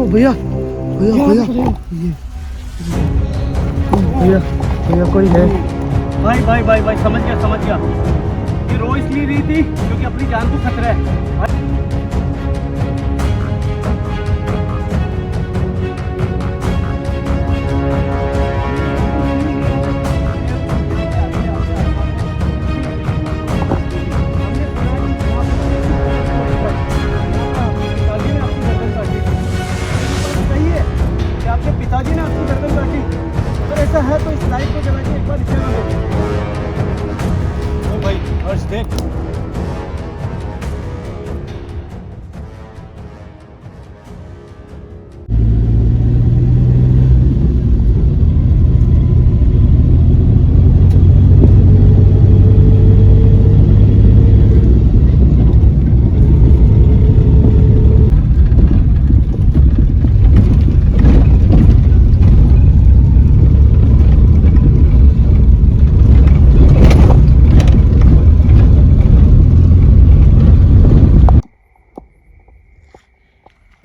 भैया भैया भैया भैया भैया कोई है। भाई भाई भाई भाई समझ गया। ये रो इसलिए रही थी क्योंकि अपनी जान को खतरा है। आपके पिताजी ने आपकी गर्दन काटी। अगर ऐसा है तो इस लाइट को जला के एक बार इशारा दो। ओ भाई हर्ष देख।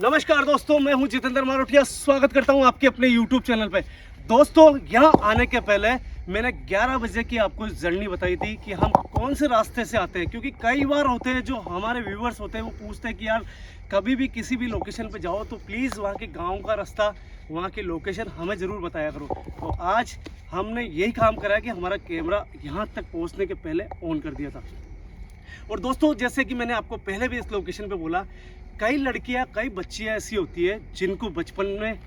नमस्कार दोस्तों, मैं हूं जितेंद्र मारोठिया। स्वागत करता हूं आपके अपने YouTube चैनल पे। दोस्तों, यहां आने के पहले मैंने 11 बजे की आपको जर्नी बताई थी कि हम कौन से रास्ते से आते हैं, क्योंकि कई बार होते हैं जो हमारे व्यूवर्स होते हैं वो पूछते हैं कि यार कभी भी किसी भी लोकेशन पे जाओ तो प्लीज़ वहाँ के गाँव का रास्ता, वहाँ की लोकेशन हमें ज़रूर बताया करो। तो आज हमने यही काम करा है कि हमारा कैमरा यहाँ तक पहुँचने के पहले ऑन कर दिया था। और दोस्तों, जैसे कि मैंने आपको पहले भी इस लोकेशन पे बोला, कई लड़कियां, कई बच्चियां ऐसी होती है जिनको बचपन में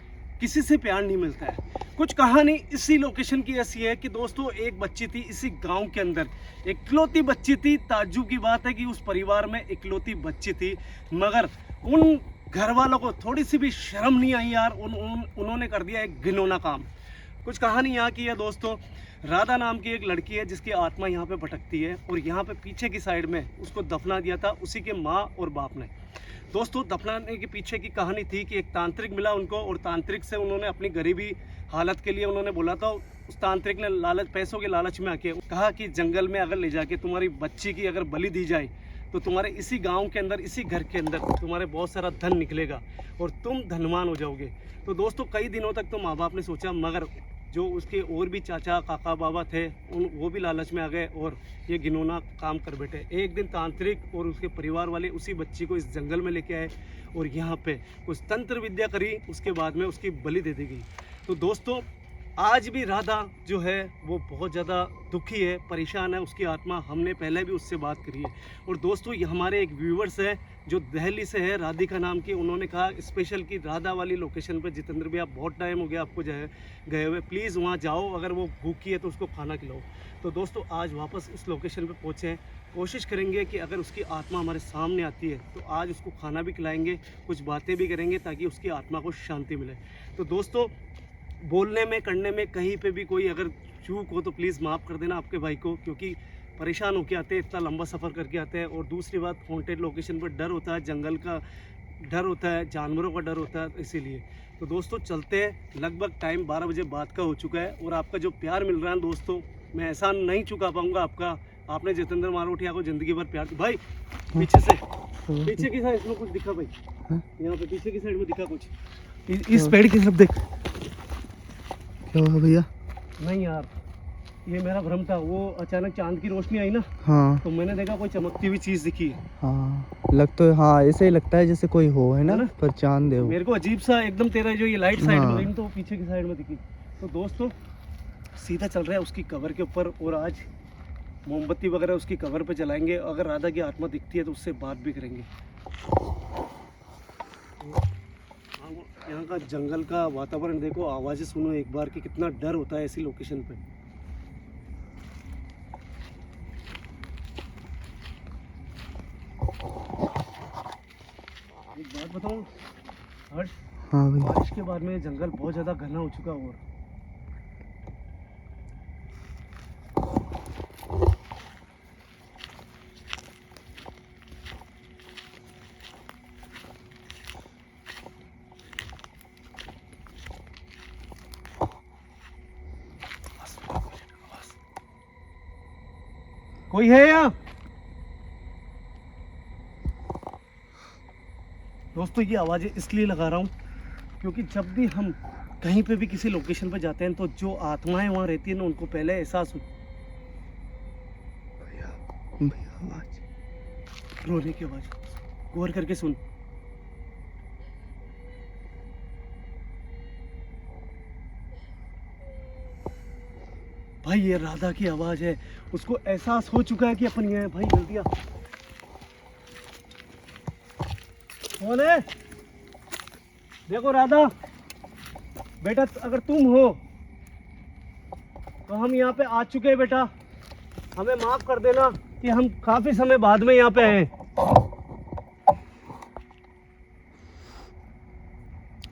किसी से प्यार नहीं मिलता है। कुछ कहानी इसी लोकेशन की ऐसी है कि दोस्तों, एक बच्ची थी इसी गांव के अंदर, इकलौती बच्ची थी। ताज्जुब की बात है कि उस परिवार में इकलौती बच्ची थी, मगर उन घर वालों को थोड़ी सी भी शर्म नहीं आई यार। उन्होंने कर दिया एक घिनौना काम। कुछ कहानी यहाँ की है दोस्तों। राधा नाम की एक लड़की है जिसकी आत्मा यहाँ पे भटकती है, और यहाँ पे पीछे की साइड में उसको दफना दिया था उसी के माँ और बाप ने। दोस्तों, दफनाने के पीछे की कहानी थी कि एक तांत्रिक मिला उनको, और तांत्रिक से उन्होंने अपनी गरीबी हालत के लिए उन्होंने बोला था। उस तांत्रिक ने लालच, पैसों के लालच में आके कहा कि जंगल में अगर ले जाके तुम्हारी बच्ची की अगर बलि दी जाए तो तुम्हारे इसी गांव के अंदर, इसी घर के अंदर तुम्हारे बहुत सारा धन निकलेगा और तुम धनवान हो जाओगे। तो दोस्तों, कई दिनों तक तो माँ बाप ने सोचा, मगर जो उसके और भी चाचा काका बाबा थे वो भी लालच में आ गए और ये घिनौना काम कर बैठे। एक दिन तांत्रिक और उसके परिवार वाले उसी बच्ची को इस जंगल में लेके आए और यहाँ पे कुछ तंत्र विद्या करी, उसके बाद में उसकी बलि दे दी गई। तो दोस्तों, आज भी राधा जो है वो बहुत ज़्यादा दुखी है, परेशान है उसकी आत्मा। हमने पहले भी उससे बात करी है। और दोस्तों, ये हमारे एक व्यूवर्स है जो दिल्ली से है, राधिका नाम की। उन्होंने कहा स्पेशल की राधा वाली लोकेशन पे जितेंद्र भैया बहुत टाइम हो गया आपको गए हुए, प्लीज़ वहाँ जाओ, अगर वो भूखी है तो उसको खाना खिलाओ। तो दोस्तों, आज वापस उस लोकेशन पे पहुँचे हैं। कोशिश करेंगे कि अगर उसकी आत्मा हमारे सामने आती है तो आज उसको खाना भी खिलाएंगे, कुछ बातें भी करेंगे ताकि उसकी आत्मा को शांति मिले। तो दोस्तों, बोलने में, करने में कहीं पे भी कोई अगर चूक हो तो प्लीज़ माफ़ कर देना आपके भाई को, क्योंकि परेशान होके आते हैं, इतना लंबा सफ़र करके आते हैं। और दूसरी बात, हॉन्टेड लोकेशन पर डर होता है, जंगल का डर होता है, जानवरों का डर होता है, इसीलिए। तो दोस्तों, चलते हैं। लगभग टाइम 12 बजे बाद का हो चुका है, और आपका जो प्यार मिल रहा है दोस्तों, मैं एहसान नहीं चुका पाऊँगा आपका। आपने जितेंद्र मारोठिया को ज़िंदगी भर प्यार। भाई पीछे से, पीछे की साइड में कुछ दिखा भाई, यहाँ पे पीछे की साइड में दिखा कुछ, इस पेड़ की तरफ देख। क्या हुआ भैया? नहीं यार, ये मेरा भ्रम था। वो अचानक चांद की रोशनी आई ना, हाँ, तो मैंने देखा कोई चमकती हुई चीज दिखी। हाँ लग तो, हाँ ऐसे ही लगता है जैसे कोई हो, है ना, पर चांद है वो। मेरे को अजीब सा एकदम तेरा जो ये लाइट साइड हाँ। में गई तो पीछे की साइड में दिखी। तो दोस्तों, सीधा चल रहा है उसकी कवर के ऊपर, और आज मोमबत्ती वगैरह उसकी कवर पे जलाएंगे। अगर राधा की आत्मा दिखती है तो उससे बात भी करेंगे। यहाँ का जंगल का वातावरण देखो, आवाज़ें सुनो एक बार कि कितना डर होता है ऐसी लोकेशन पे। एक बात बताऊँ हर्ष, हाँ भैया। बारिश के बाद में जंगल बहुत ज़्यादा घना हो चुका है। और कोई है यहाँ? दोस्तों ये आवाज़ें इसलिए लगा रहा हूँ क्योंकि जब भी हम कहीं पे भी किसी लोकेशन पे जाते हैं तो जो आत्माएं वहाँ रहती है ना उनको पहले एहसास हो भैया भैया आवाज, रोने की आवाज़। गौर करके सुन। भाई ये राधा की आवाज़ है, उसको एहसास हो चुका है कि अपन ये है। भाई जल्दी आ। कौन है? देखो राधा बेटा, अगर तुम हो तो हम यहाँ पे आ चुके हैं बेटा, हमें माफ कर देना कि हम काफी समय बाद में यहाँ पे आए।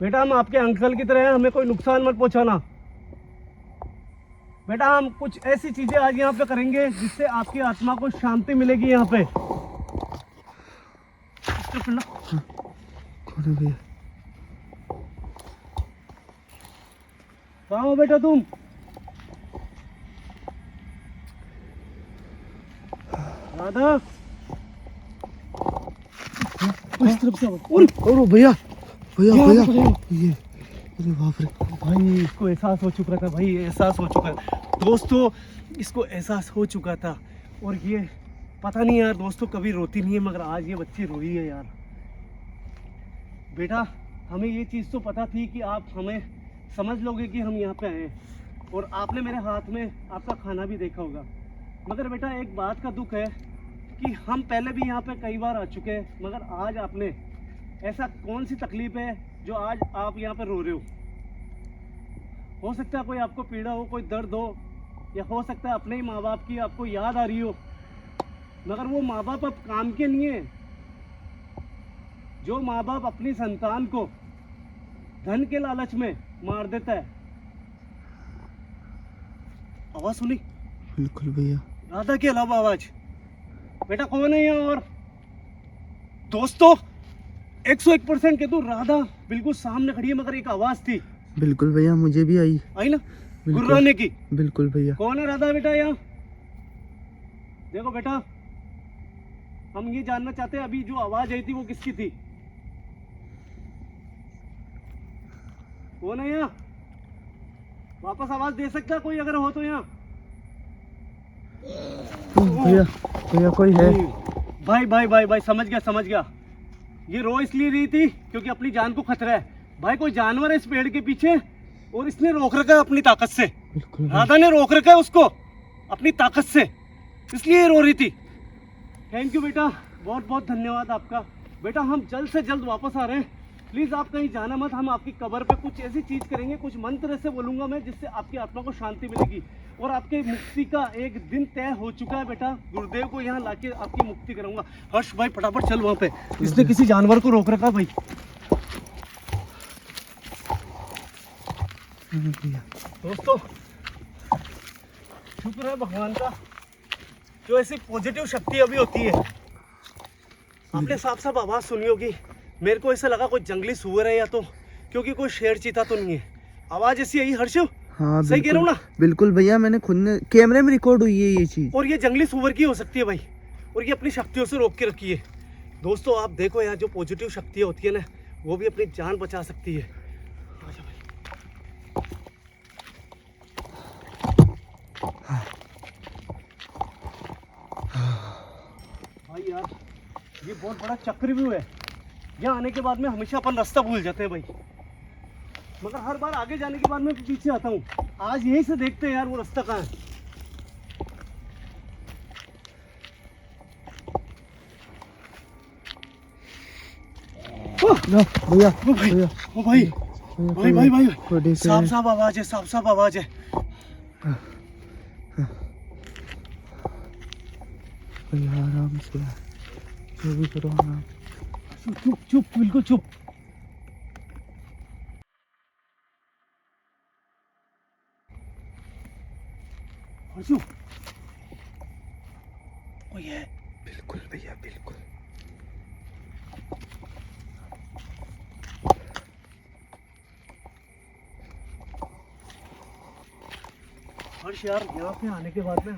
बेटा हम आपके अंकल की तरह हैं, हमें कोई नुकसान मत पहुंचाना। बेटा हम कुछ ऐसी चीजें आज यहाँ पे करेंगे जिससे आपकी आत्मा को शांति मिलेगी। यहाँ पे कौन है भैया? कहाँ हो बेटा तुम? राधा इस तरफ से। और भैया भैया भैया ये, अरे बाप रे। भाई इसको एहसास हो चुका था, भाई एहसास हो चुका था दोस्तों, इसको एहसास हो चुका था। और ये पता नहीं यार दोस्तों, कभी रोती नहीं है मगर आज ये बच्ची रोई है यार। बेटा हमें ये चीज़ तो पता थी कि आप हमें समझ लोगे कि हम यहाँ पे आए हैं, और आपने मेरे हाथ में आपका खाना भी देखा होगा। मगर बेटा एक बात का दुख है कि हम पहले भी यहाँ पे कई बार आ चुके हैं, मगर आज आपने ऐसा कौन सी तकलीफ है जो आज आप यहाँ पे रो रहे हो सकता है कोई आपको पीड़ा हो, कोई दर्द हो, या हो सकता है अपने ही माँ बाप की आपको याद आ रही हो। मगर वो माँ बाप अब काम के नहीं है। जो माँ बाप अपनी संतान को धन के लालच में मार देता है। आवाज सुनी? बिल्कुल भैया। राधा के अलावा आवाज। बेटा कौन है यहाँ? और दोस्तों 101% के तो राधा बिल्कुल सामने खड़ी है, मगर एक आवाज थी। बिल्कुल भैया, मुझे भी आई ना गुर्राने की। बिल्कुल भैया। कौन है राधा बेटा यहाँ? देखो बेटा हम ये जानना चाहते हैं अभी जो आवाज आई थी वो किसकी थी? कौन है यहाँ? वापस आवाज दे सकता है कोई अगर हो तो यहाँ? भैया भैया कोई है? भाई भाई भाई भाई समझ गया। ये रो इसलिए रही थी क्योंकि अपनी जान को खतरा है। भाई कोई जानवर है इस पेड़ के पीछे और इसने रोक रखा है अपनी ताकत से। राधा ने रोक रखा है उसको अपनी ताकत से, इसलिए ये रो रही थी। थैंक यू बेटा, बहुत बहुत धन्यवाद आपका। बेटा हम जल्द से जल्द वापस आ रहे हैं, प्लीज़ आप कहीं जाना मत। हम आपकी कब्र पे कुछ ऐसी चीज़ करेंगे, कुछ मंत्र ऐसे बोलूँगा मैं जिससे आपकी आत्मा को शांति मिलेगी। और आपके मुक्ति का एक दिन तय हो चुका है बेटा। गुरुदेव को यहाँ लाके आपकी मुक्ति कराऊंगा। हर्ष भाई फटाफट चल वहाँ पे, इसने किसी जानवर को रोक रखा भाई। दोस्तों शुक्र है भगवान का, जो ऐसी पॉजिटिव शक्ति अभी होती है। आपने साफ साफ आवाज़ सुनी होगी, मेरे को ऐसा लगा कोई जंगली सूअर है या तो, क्योंकि कोई शेर चीता तो नहीं है। आवाज़ ऐसी आई हर्ष? हाँ सही कह रहा हूँ ना? बिल्कुल भैया, मैंने खुद ने कैमरे में रिकॉर्ड हुई है ये चीज। और ये जंगली सूअर की हो सकती है भाई, और ये अपनी शक्तियों से रोक के रखी है। दोस्तों आप देखो यार, जो पॉजिटिव शक्तियाँ होती है ना, वो भी अपनी जान बचा सकती है। भाई यार ये बहुत बड़ा चक्रव्यूह है। यहाँ आने के बाद में हमेशा अपन रास्ता भूल जाते हैं भाई, मगर हर बार आगे जाने के बाद में पीछे आता हूँ। आज यहीं से देखते हैं यार वो रास्ता कहाँ है। भैया भैया ओ भाई भाई भाई भाई साफ आवाज है, साफ आवाज है। भैया आराम से, जो भी करो आराम। चुप चुप बिल्कुल चुप। हर्षु कोई है? बिल्कुल भैया बिल्कुल। हर्ष यार यहाँ पे आने के बाद में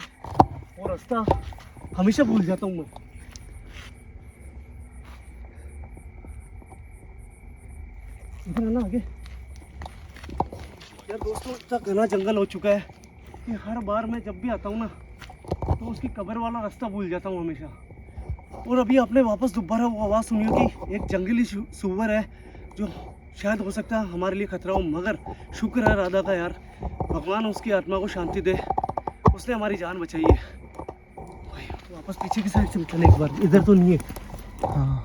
वो रास्ता हमेशा भूल जाता हूँ मैं। इधर आना आगे। यार दोस्तों इतना घना जंगल हो चुका है कि हर बार मैं जब भी आता हूँ ना तो उसकी कब्र वाला रास्ता भूल जाता हूँ हमेशा। और अभी आपने वापस दोबारा वो आवाज़ सुनी होगी, एक जंगली सूअर है जो शायद हो सकता है हमारे लिए खतरा हो, मगर शुक्र है राधा का यार, भगवान उसकी आत्मा को शांति दे, उसने हमारी जान बचाई है। भाई वापस पीछे की साइड से चले एक बार, इधर तो नहीं है। हाँ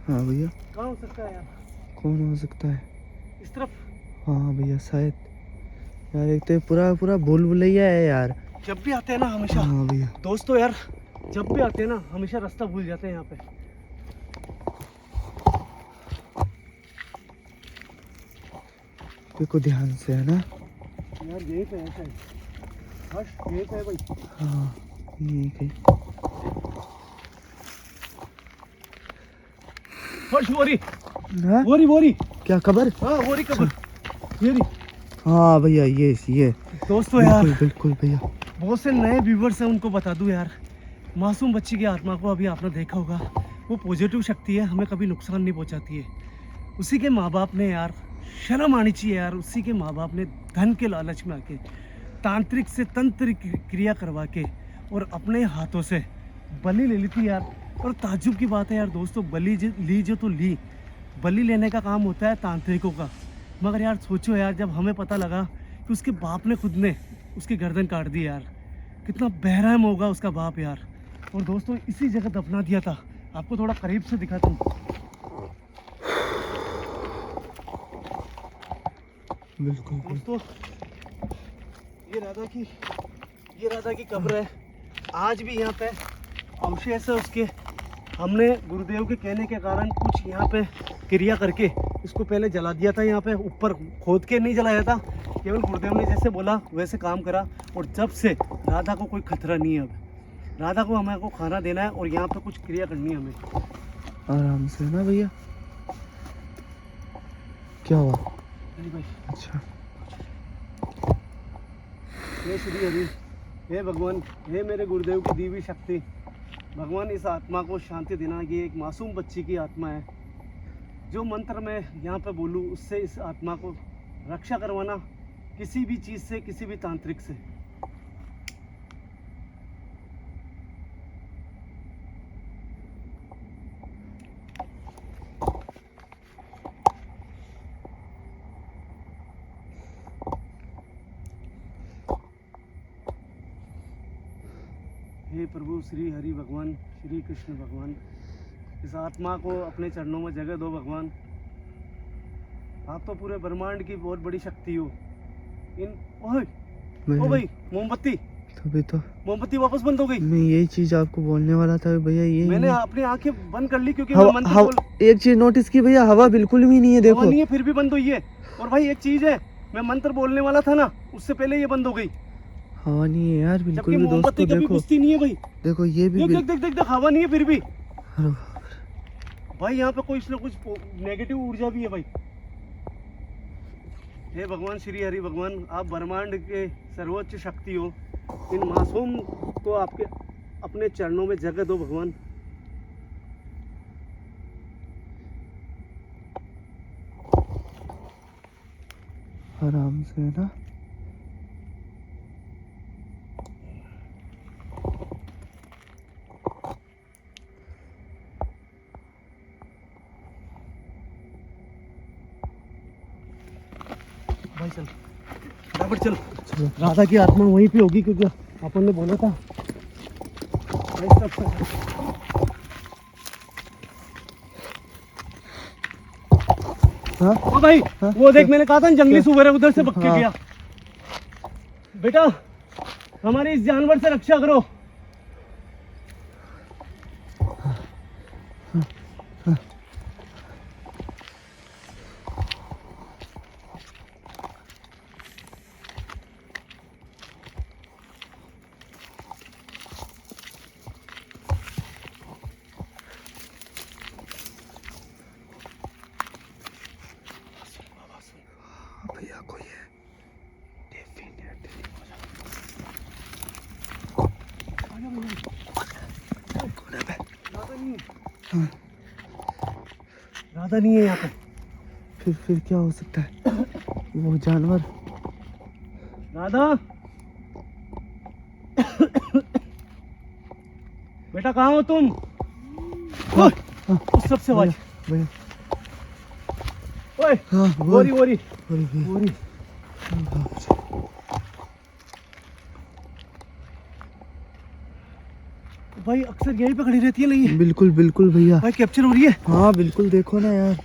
हाँ भैया, कहाँ हो सकता है यार? कौन हो सकता है? इस तरफ। हाँ भैया शायद। यार एक तो ये पूरा पूरा भूल भुलैया है यार। जब भी आते हैं ना हमेशा हाँ भैया, दोस्तों यार, जब भी आते हैं ना हमेशा रास्ता भूल जाते हैं यहाँ पे। देखो ध्यान से है ना। यार यही पे है शायद। हर्ष यही पे है भाई। हाँ ये कहीं। हर्ष वोरी हाँ? वोरी वोरी। क्या खबर? हाँ वोरी कबर। ये रही। हाँ भैया ये दोस्तों यार बिल्कुल बिल्कुल भैया। बहुत से नए व्यूवर्स हैं, उनको बता दूं यार, मासूम बच्ची की आत्मा को अभी आपने देखा होगा, वो पॉजिटिव शक्ति है, हमें कभी नुकसान नहीं पहुंचाती है। उसी के माँ बाप ने यार, शर्म आनी चाहिए यार, उसी के माँ बाप ने धन के लालच में आके तांत्रिक से तंत्र क्रिया करवा के और अपने हाथों से बलि ले ली थी यार। और ताज्जुब की बात है यार दोस्तों, ली जो तो ली, बलि लेने का काम होता है तांत्रिकों का, मगर यार सोचो यार, जब हमें पता लगा कि उसके बाप ने खुद ने उसकी गर्दन काट दी यार, कितना बेरहम होगा उसका बाप यार। और दोस्तों इसी जगह दफना दिया था, आपको थोड़ा करीब से दिखाता हूँ। बिल्कुल दोस्तों ये राधा की कब्र है। आज भी यहाँ पे अवशेष है उसके। हमने गुरुदेव के कहने के कारण कुछ यहाँ पे क्रिया करके इसको पहले जला दिया था, यहाँ पे ऊपर खोद के नहीं जलाया था, केवल गुरुदेव ने जैसे बोला वैसे काम करा। और जब से राधा को कोई खतरा नहीं है, अब राधा को हमें को खाना देना है और यहाँ पे कुछ क्रिया करनी है हमें। आराम से ना भैया। क्या हुआ? अरे भाई अच्छा हे श्री हरि, हे भगवान, हे मेरे गुरुदेव की दी हुई शक्ति, भगवान इस आत्मा को शांति देना। ये एक मासूम बच्ची की आत्मा है, जो मंत्र मैं यहाँ पे बोलूँ उससे इस आत्मा को रक्षा करवाना, किसी भी चीज़ से, किसी भी तांत्रिक से। हे प्रभु श्री हरि भगवान, श्री कृष्ण भगवान, इस आत्मा को अपने चरणों में जगह दो भगवान। आप तो पूरे ब्रह्मांड की बहुत बड़ी शक्ति हो। ओ भाई मोमबत्ती, तभी तो मोमबत्ती वापस बंद हो गई। मैं यही चीज आपको बोलने वाला था भैया। ये मैंने अपनी आंखें बंद कर ली क्योंकि हवा, मैं मंत्र बोल। एक चीज नोटिस की भैया, हवा बिल्कुल भी नहीं है। हवा देखो नहीं है फिर भी बंद हुई है। और भाई एक चीज है, मैं मंत्र बोलने वाला था ना, उससे पहले ये बंद हो गई। हवा नहीं है यार बिल्कुल भी। मोमबत्ती दोस्तों कभी देखो, बुझती नहीं है भाई। देखो ये भी देख देख देख देख, हवा नहीं है फिर भी। अरे भाई यहाँ पे कुछ ना कुछ नेगेटिव ऊर्जा भी है भाई। हे भगवान श्री हरि भगवान, आप ब्रह्मांड के सर्वोच्च शक्ति हो, इन मासूम को आपके अपने चरणों में जगह दो भगवान। आराम से है ना। भाई चल फटाफट चल, राधा की आत्मा वहीं पे होगी क्योंकि अपन ने बोला था। हाँ? ओ भाई हाँ? वो देख, मैंने कहा था जंगली सूअर है, उधर से पक्के हाँ। गया। बेटा हमारे इस जानवर से रक्षा करो। नहीं है, हाँ, राधा नहीं है यहाँ पे। फिर क्या हो सकता है? वो जानवर। राधा बेटा कहाँ हो तुम? ओए, उस सबसे आवाज। भैया ओए हाँ बोरी बोरी अरे भैया, बोरी। भाई अक्सर यहीं पे खड़ी रहती है नहीं है? बिल्कुल बिल्कुल भैया। भाई कैप्चर हो रही है। हाँ बिल्कुल, देखो ना यार।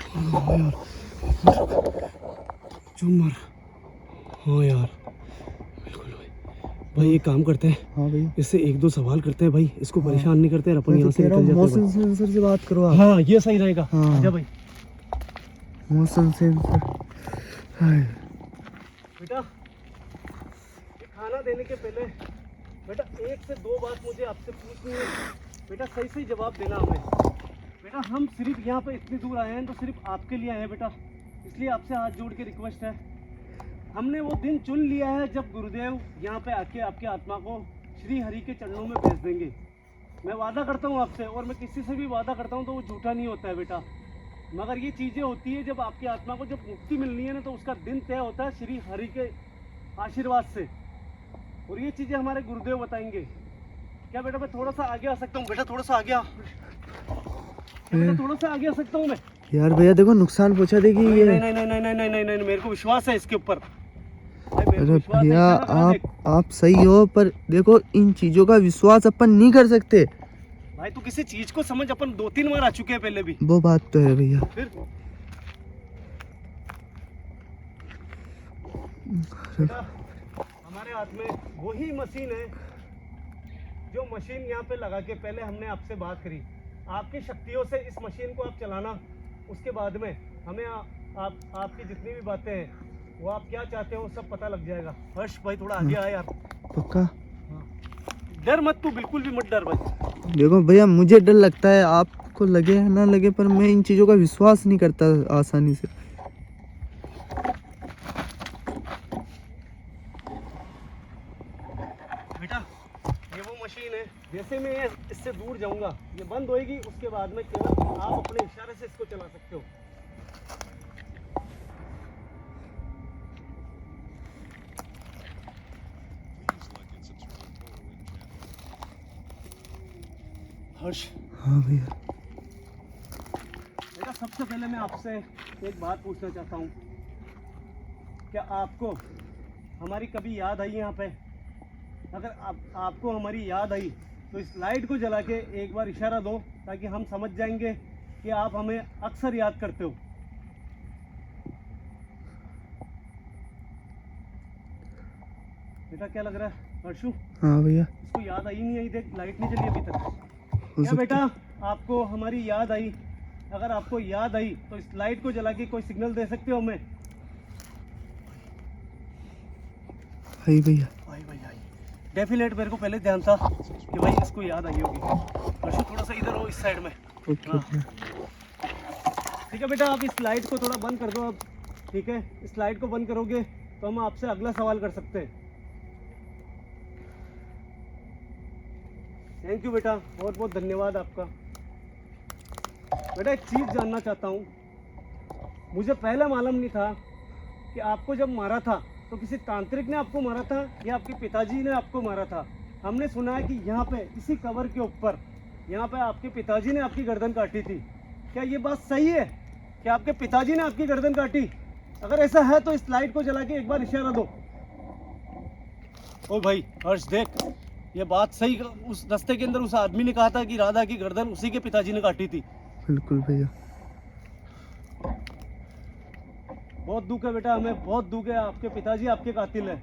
चुम मार। हाँ यार बिल्कुल भाई एक काम करते हैं, हाँ भैया, इससे एक दो सवाल करते हैं भाई, इसको परेशान नहीं करते हैं, अपन मैं तो यहाँ से कह रहा निकल हूँ जाते हैं मोशन सेंसर से बात करो आप। भाई। हाँ ये सही रहेगा। हाँ। आजा भाई। Motion sensor. हाय, बेटा ये खाना देने के पहले बेटा एक से दो बात मुझे आपसे पूछनी है। बेटा सही सही जवाब देना हमें। बेटा हम सिर्फ यहाँ पे इतनी दूर आए हैं तो सिर्फ आपके लिए आए हैं बेटा, इसलिए आपसे हाथ जोड़ के रिक्वेस्ट है। हमने वो दिन चुन लिया है जब गुरुदेव यहाँ पे आके आपकी आत्मा को श्री हरि के चरणों में भेज देंगे। मैं वादा करता हूँ आपसे, और मैं किसी से भी वादा करता हूँ तो वो झूठा नहीं होता है बेटा। मगर ये चीज़ें होती है जब आपकी आत्मा को जब मुक्ति मिलनी है ना, तो उसका दिन तय होता है श्री हरि के आशीर्वाद से, और ये चीज़ें हमारे गुरुदेव बताएंगे। क्या बेटा मैं थोड़ा सा आगे आ सकता हूँ? बेटा थोड़ा सा आगे आ। क्या बेटा थोड़ा सा आगे आ सकता हूँ मैं? यार भैया देखो नुकसान पहुंचा देगी नहीं ये। नहीं नहीं नहीं नहीं नहीं नहीं नहीं नहीं, मेरे को विश्वास है इसके ऊपर। भाई मेरे को अरे विश्वास है, भैया इतना ना देख। आप सही हो, पर देखो इन चीजों का विश्वास अपन नहीं कर सकते। भाई तू किसी चीज को समझ, अपन 2-3 बार आ चुके हैं पहले भी। वो बात तो है भैया। फिर बेटा हमारे हाथ में वही मशीन है जो मशीन यहाँ पे लगा के पहले हमने आपसे बात करी। आपकी शक्तियों से इस मशीन को आप चलाना, उसके बाद में हमें आपकी जितनी भी बातें हैं, वो आप क्या चाहते हो सब पता लग जाएगा। हर्ष भाई थोड़ा आगे आ यार। पक्का? डर मत, तू बिल्कुल भी मत डर भाई। देखो भैया मुझे डर लगता है, आपको लगे या ना लगे, पर मैं इन चीजों का विश्वास नहीं करता आसानी से। बेटा ये वो मशीन है, जैसे मैं इससे दूर जाऊंगा ये बंद होएगी, उसके बाद में केवल आप अपने इशारे से इसको चला सकते हो। हर्ष हाँ भैया। बेटा सबसे पहले मैं आपसे एक बात पूछना चाहता हूँ, क्या आपको हमारी कभी याद आई यहाँ पे? अगर आपको हमारी याद आई तो इस लाइट को जला के एक बार इशारा दो, ताकि हम समझ जाएंगे कि आप हमें अक्सर याद करते हो। बेटा क्या लग रहा है हर्षु? हाँ भैया। इसको याद आई नहीं आई? देख लाइट नहीं जली अभी तक। हो क्या सकता बेटा आपको हमारी याद आई? अगर आपको याद आई तो इस लाइट को जला के कोई सिग्नल दे सकते हो हमें? है भैया। भाई भाई भाई डेफिनेट मेरे को पहले ध्यान था कि भाई इसको याद आई होगी। हर्षु थोड़ा सा इधर हो, इस साइड में। ओके हाँ। भैया। ठीक है बेटा, आप इस लाइट को थोड़ा बंद कर दो अब। ठीक है, इस लाइट को बंद करोगे तो हम आपसे अगला सवाल कर सकते हैं। थैंक यू बेटा, बहुत बहुत धन्यवाद आपका। बेटा एक चीज़ जानना चाहता हूँ, मुझे पहले मालूम नहीं था कि आपको जब मारा था तो किसी तांत्रिक ने आपको मारा था या आपके पिताजी ने आपको मारा था। हमने सुना है कि यहाँ पे इसी कवर के ऊपर यहाँ पे आपके पिताजी ने आपकी गर्दन काटी थी। क्या ये बात सही है कि आपके पिताजी ने आपकी गर्दन काटी? अगर ऐसा है तो इस लाइट को जला के एक बार इशारा दो। ओ भाई हर्ष देख, ये बात सही, उस रास्ते के अंदर उस आदमी ने कहा था कि राधा की गर्दन उसी के पिताजी ने काटी थी। बिल्कुल भैया। बहुत दुख है बेटा, हमें बहुत दुख है, आपके पिताजी आपके कातिल है।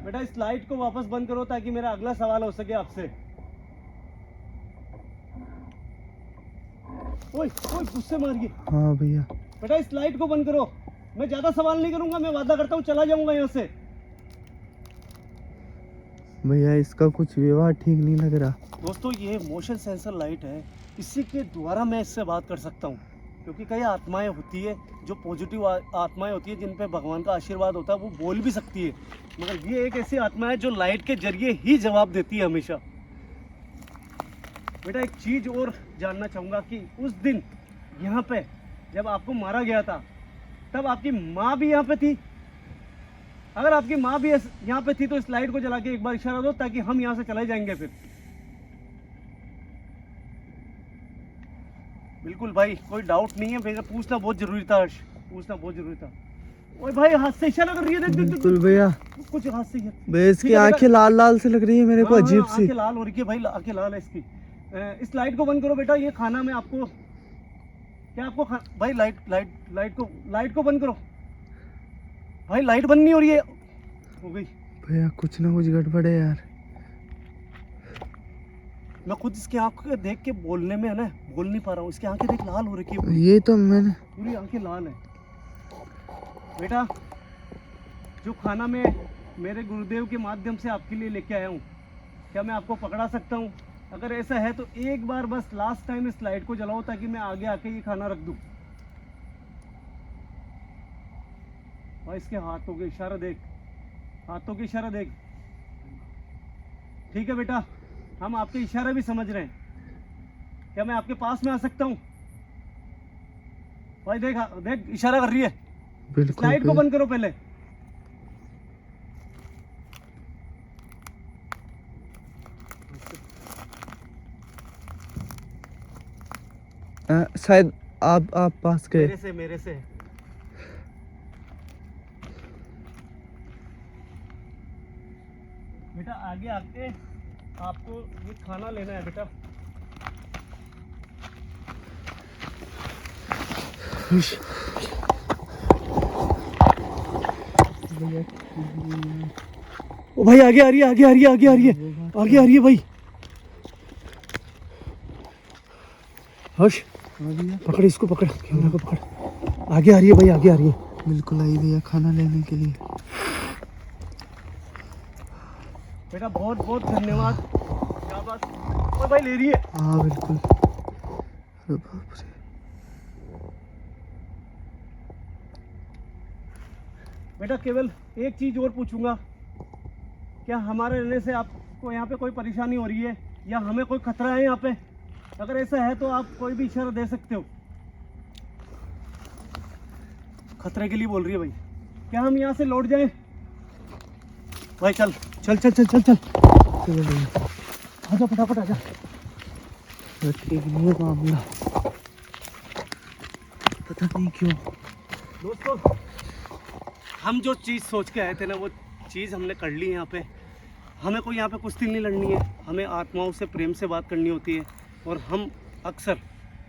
बेटा इस लाइट को वापस बंद करो ताकि मेरा अगला सवाल हो सके आपसे। ओए ओए गुस्से मार गई। हाँ भैया। बेटा इस लाइट को बंद करो, मैं ज्यादा सवाल नहीं करूंगा, मैं वादा करता हूँ चला जाऊंगा यहाँ से। भैया इसका कुछ व्यवहार ठीक नहीं लग रहा। दोस्तों ये मोशन सेंसर लाइट है, इसी के द्वारा मैं इससे बात कर सकता हूँ, क्योंकि कई आत्माएं होती है जो पॉजिटिव आत्माएं होती है जिन पे भगवान का आशीर्वाद होता है, वो बोल भी सकती है, मगर ये एक ऐसी आत्मा है जो लाइट के जरिए ही जवाब देती है हमेशा। बेटा एक चीज़ और जानना चाहूँगा कि उस दिन यहाँ पे जब आपको मारा गया था तब आपकी माँ भी यहाँ पे थी? अगर आपकी माँ भी यहाँ पे थी तो इस लाइट को जला के एक बार इशारा दो ताकि हम यहाँ से चले जाएंगे फिर। बिल्कुल भाई, कोई डाउट नहीं है, भैया पूछना बहुत जरूरी था हर्ष, पूछना बहुत जरूरी था। ओए भाई हाथ से इशारा कर रही है, देख देख बिल्कुल भैया, कुछ हाथ से भैया इसकी आंखें लाल लाल से लग रही है मेरे को, अजीब सी आंखें लाल हो रही है भाई, आंखें लाल है इसकी। इस लाइट को बंद करो बेटा, ये खाना में आपको क्या आपको भाई लाइट को बंद करो भाई, लाइट बंद नहीं हो रही है, हो गई भैया, कुछ ना कुछ गड़बड़ है यार। मैं खुद इसकी आंखें देख के बोलने में है ना बोल नहीं पा रहा हूँ, इसकी आंखें देख लाल हो रखी है, ये तो मैंने पूरी आंखें लाल है। बेटा जो खाना मैं मेरे गुरुदेव के माध्यम से आपके लिए लेके आया हूँ, क्या मैं आपको पकड़ा सकता हूँ? अगर ऐसा है तो एक बार बस लास्ट टाइम इस लाइट को जलाओ ताकि मैं आगे आके ये खाना रख दूँ। और इसके हाथों के इशारा देख, हाथों के इशारा देख। ठीक है बेटा, हम आपके इशारे भी समझ रहे हैं, क्या मैं आपके पास में आ सकता हूँ? भाई देख देख इशारा कर रही है, बिल्कुल लाइट को बंद करो पहले। शायद आप पास गए। मेरे से बेटा आगे आके आपको ये खाना लेना है बेटा। ओ भाई आगे आ रही है, आगे आ रही है, आगे आ रही है, आगे आ रही है भाई। हर्ष पकड़ इसको, पकड़ कैमरा को पकड़, आगे आ रही है भाई, आगे आ रही है। बिल्कुल आई भैया खाना लेने के लिए। बेटा बहुत बहुत धन्यवाद, क्या बात। और भाई ले रही है, हाँ बिल्कुल। अरे बाप रे। बेटा केवल एक चीज़ और पूछूंगा, क्या हमारे रहने से आपको यहाँ पे कोई परेशानी हो रही है या हमें कोई खतरा है यहाँ पे? अगर ऐसा है तो आप कोई भी इशारा दे सकते हो। खतरे के लिए बोल रही है भाई, क्या हम यहाँ से लौट जाएं? भाई चल चल चल चल चल चल चलो भैया, आजा फटाफट आजा। ठीक नहीं है मामला, पता नहीं क्यों। दोस्तों हम जो चीज़ सोच के आए थे ना वो चीज़ हमने कर ली यहाँ पे। हमें कोई यहाँ पे कुश्ती नहीं लड़नी है, हमें आत्माओं से प्रेम से बात करनी होती है और हम अक्सर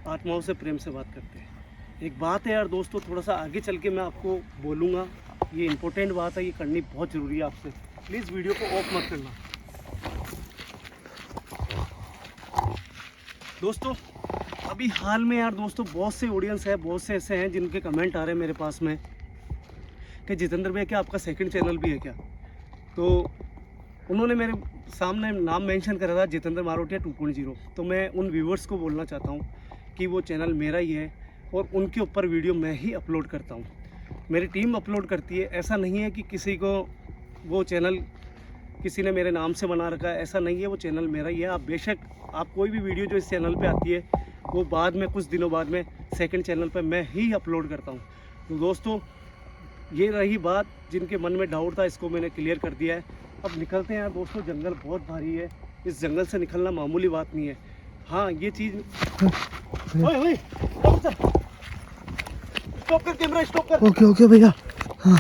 आत्माओं से प्रेम से बात करते हैं। एक बात है यार दोस्तों, थोड़ा सा आगे चल के मैं आपको बोलूँगा, ये इंपॉर्टेंट बात है, ये करनी बहुत ज़रूरी है आपसे। प्लीज़ वीडियो को ऑफ मत करना। दोस्तों अभी हाल में यार दोस्तों बहुत से ऑडियंस है, बहुत से ऐसे हैं जिनके कमेंट आ रहे हैं मेरे पास में कि जितेंद्र भैया क्या आपका सेकंड चैनल भी है क्या? तो उन्होंने मेरे सामने नाम मेंशन करा था जितेंद्र मारोटिया 2.0। तो मैं उन व्यूवर्स को बोलना चाहता हूँ कि वो चैनल मेरा ही है और उनके ऊपर वीडियो मैं ही अपलोड करता हूँ, मेरी टीम अपलोड करती है। ऐसा नहीं है कि किसी को वो चैनल किसी ने मेरे नाम से बना रखा है, ऐसा नहीं है, वो चैनल मेरा ही है। आप बेशक आप कोई भी वीडियो जो इस चैनल पे आती है वो बाद में कुछ दिनों बाद में सेकंड चैनल पे मैं ही अपलोड करता हूँ। तो दोस्तों ये रही बात, जिनके मन में डाउट था इसको मैंने क्लियर कर दिया है। अब निकलते हैं यार दोस्तों, जंगल बहुत भारी है, इस जंगल से निकलना मामूली बात नहीं है। हाँ ये चीज़ ओए स्टॉप कर कैमरा, स्टॉप कर। ओके ओके भैया, हाँ